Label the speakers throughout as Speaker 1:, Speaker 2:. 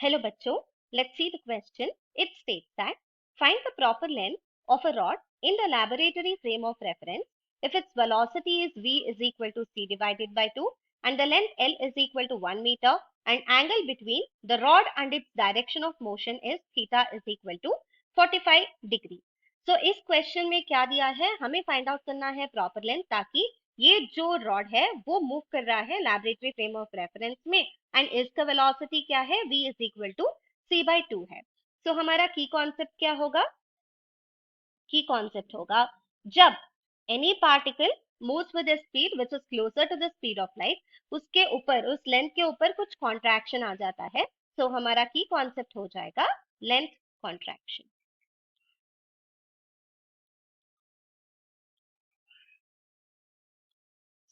Speaker 1: Hello bachcho, let's see the question. It states that find the proper length of a rod in the laboratory frame of reference if its velocity is v is equal to c divided by 2 and the length l is equal to 1 meter and angle between the rod and its direction of motion is theta is equal to 45 degree. So इस question में क्या दिया है, हमें find out करना है proper length ताकि ये जो रॉड है वो मूव कर रहा है लैबोरेटरी फ्रेम ऑफ रेफरेंस में एंड इसका वेलोसिटी क्या है v is equal to c by 2 है. सो हमारा की कॉन्सेप्ट क्या होगा, की कॉन्सेप्ट होगा जब any particle moves with a speed which is closer to the speed of light, उसके ऊपर उस लेंथ के ऊपर कुछ कॉन्ट्रैक्शन आ जाता है. सो हमारा की कॉन्सेप्ट हो जाएगा लेंथ कॉन्ट्रैक्शन.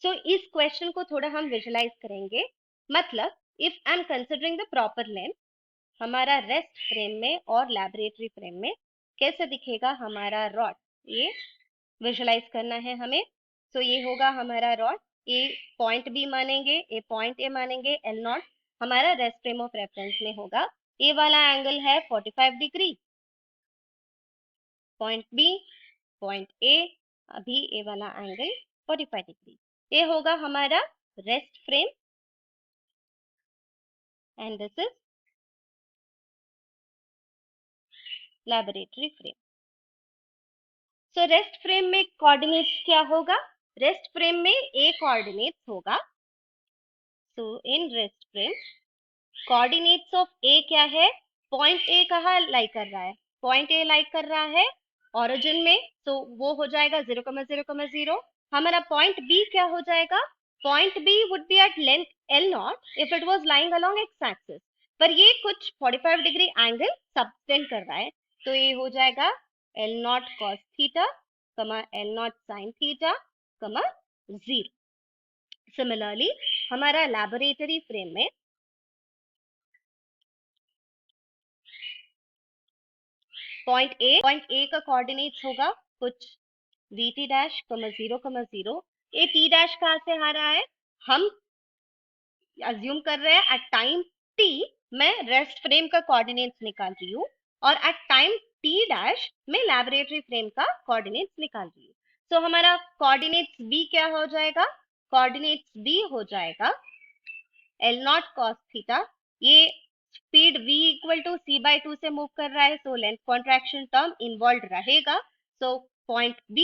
Speaker 1: सो इस क्वेश्चन को थोड़ा हम विजुलाइज करेंगे. मतलब if I am considering the proper length, हमारा रेस्ट फ्रेम में और लैबोरेटरी फ्रेम में कैसे दिखेगा हमारा रॉड, ये विजुलाइज करना है हमें. तो ये होगा हमारा रॉड, ए पॉइंट बी मानेंगे, ए पॉइंट ए मानेंगे, एल नॉट हमारा रेस्ट फ्रेम ऑफ रेफरेंस में होगा. ए वाला एंगल है 45 degree, point B, point A, अभी ए वाला एंगल 45 डिग्री. ये होगा हमारा rest frame and this is laboratory frame. So rest frame में कोऑर्डिनेट्स क्या होगा, रेस्ट फ्रेम में ए कोऑर्डिनेट्स होगा. So in rest frame coordinates of A क्या है, पॉइंट ए कहाँ लाई कर रहा है, पॉइंट ए लाई कर रहा है ओरिजिन में, तो वो हो जाएगा 0,0,0. हमारा पॉइंट बी क्या हो जाएगा, point B would be at length L naught if it was lying along x axis, पर ये कुछ 45 डिग्री एंगल सबटेंड कर रहा है. तो ये हो जाएगा एल नॉट कॉस थीटा कमा एल नॉट साइन थीटा कमा 0. सिमिलरली हमारा लैबोरेटरी फ्रेम में पॉइंट ए का कोऑर्डिनेट्स होगा कुछ वी टी डैश कमा 0,0. ये टी डैश कहाँ से आ रहा है, हम अज्यूम कर रहे हैं एट टाइम टी मैं रेस्ट फ्रेम का कोऑर्डिनेट्स निकाल रही हूँ और एट टाइम टी डैश में लैबोरेटरी फ्रेम का कोऑर्डिनेट्स निकाल रही हूँ. सो हमारा कोऑर्डिनेट्स बी क्या हो जाएगा, कोऑर्डिनेट्स बी हो जाएगा एल नॉट कॉस थीटा. ये speed v equal to c by 2 से मूव कर रहा है, so length contraction term involve रहेगा. सो पॉइंट b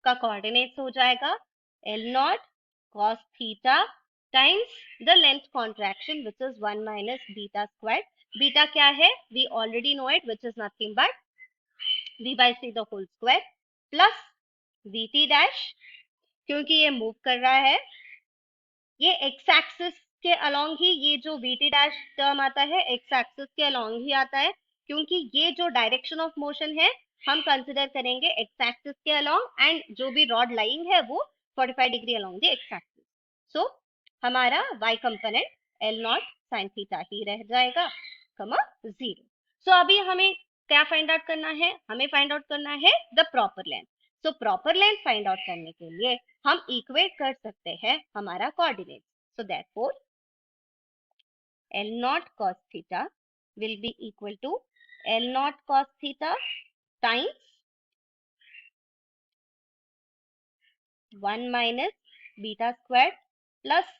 Speaker 1: का कोऑर्डिनेट्स हो जाएगा L naught cos theta times the length contraction which is 1 minus beta square. Beta क्या है, we already know it which is nothing but v by c the whole square plus v t dash, क्योंकि ये move कर रहा है ये x axis के along ही, ये जो वी टी डैश टर्म आता है एक्स एक्सिस के अलोंग ही आता है, क्योंकि ये जो डायरेक्शन ऑफ मोशन है हम कंसिडर करेंगे एक्स एक्सिस के अलोंग एंड जो भी रॉड लाइंग है वो 45 degree along the X axis. So हमारा y component L naught sine theta ही रह जाएगा कमा 0. सो अभी हमें क्या फाइंड आउट करना है, हमें फाइंड आउट करना है the proper length. So proper length find out करने के लिए हम इक्वेट कर सकते हैं हमारा coordinate. So therefore L naught cos theta will be equal to L naught cos theta times 1 minus beta squared plus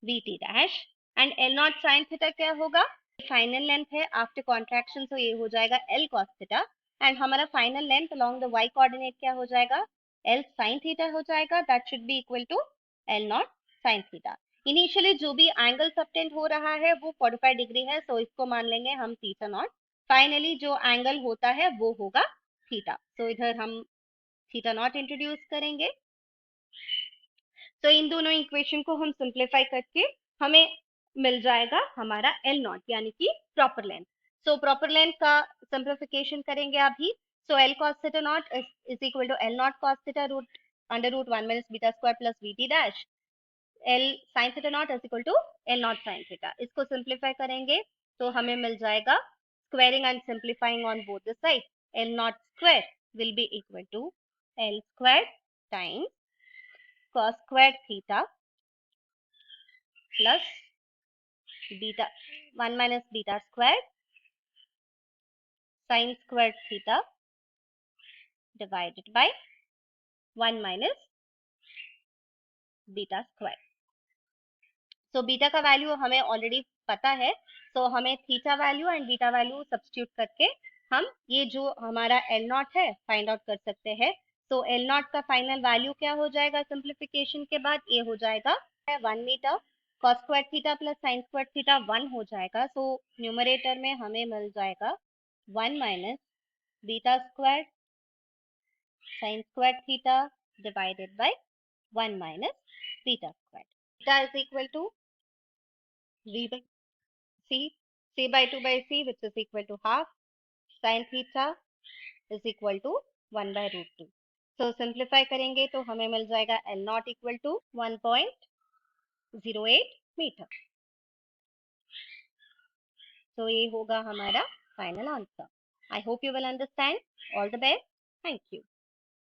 Speaker 1: vt dash and L naught sin theta क्या होगा, फाइनल लेंथ है आफ्टर कॉन्ट्रैक्शन, तो ये हो जाएगा L cos theta and हमारा final length along the y coordinate क्या हो जाएगा, L sin theta हो जाएगा. That should be equal to L naught sin theta. Initially जो भी एंगल सबटेंड हो रहा है वो 45 डिग्री है, सो इसको मान लेंगे हम थीटा नॉट. फाइनली जो एंगल होता है वो होगा थीटा, सो इधर हम थीटा नॉट इंट्रोड्यूस करेंगे. तो इन दोनों इक्वेशन को हम सिंप्लीफाई करके हमें मिल जाएगा हमारा एल नॉट यानी कि proper length. So proper length का सिंप्लीफिकेशन करेंगे अभी. So L cos theta naught is equal to L naught cos theta root under root 1 minus beta square plus VT dash L sin theta naught is equal to L naught sin theta. इसको simplify करेंगे तो हमें मिल जाएगा squaring and simplifying on both the side, L naught square will be equal to L square times cos squared theta plus beta 1 minus beta squared sin squared theta divided by 1 minus beta squared. So beta का value हमें already पता है, सो हमें theta value and beta value substitute करके हम ये जो हमारा एल नॉट है फाइंड आउट कर सकते हैं. सो एल नॉट का फाइनल वैल्यू क्या हो जाएगा सिंप्लीफिकेशन के बाद? ये हो जाएगा 1 metre cos square theta plus sin square theta 1 हो जाएगा. सो न्यूमरेटर में हमें मिल जाएगा 1 minus beta square sin square theta divided by 1 minus beta square. Beta is equal to v by c, c by 2 by c, which is equal to half. Sin theta is equal to 1 by root 2. So simplify करेंगे तो हमें मिल जाएगा L naught equal to 1.08 metre. So ये होगा हमारा final answer. I hope you will understand. All the best. Thank you.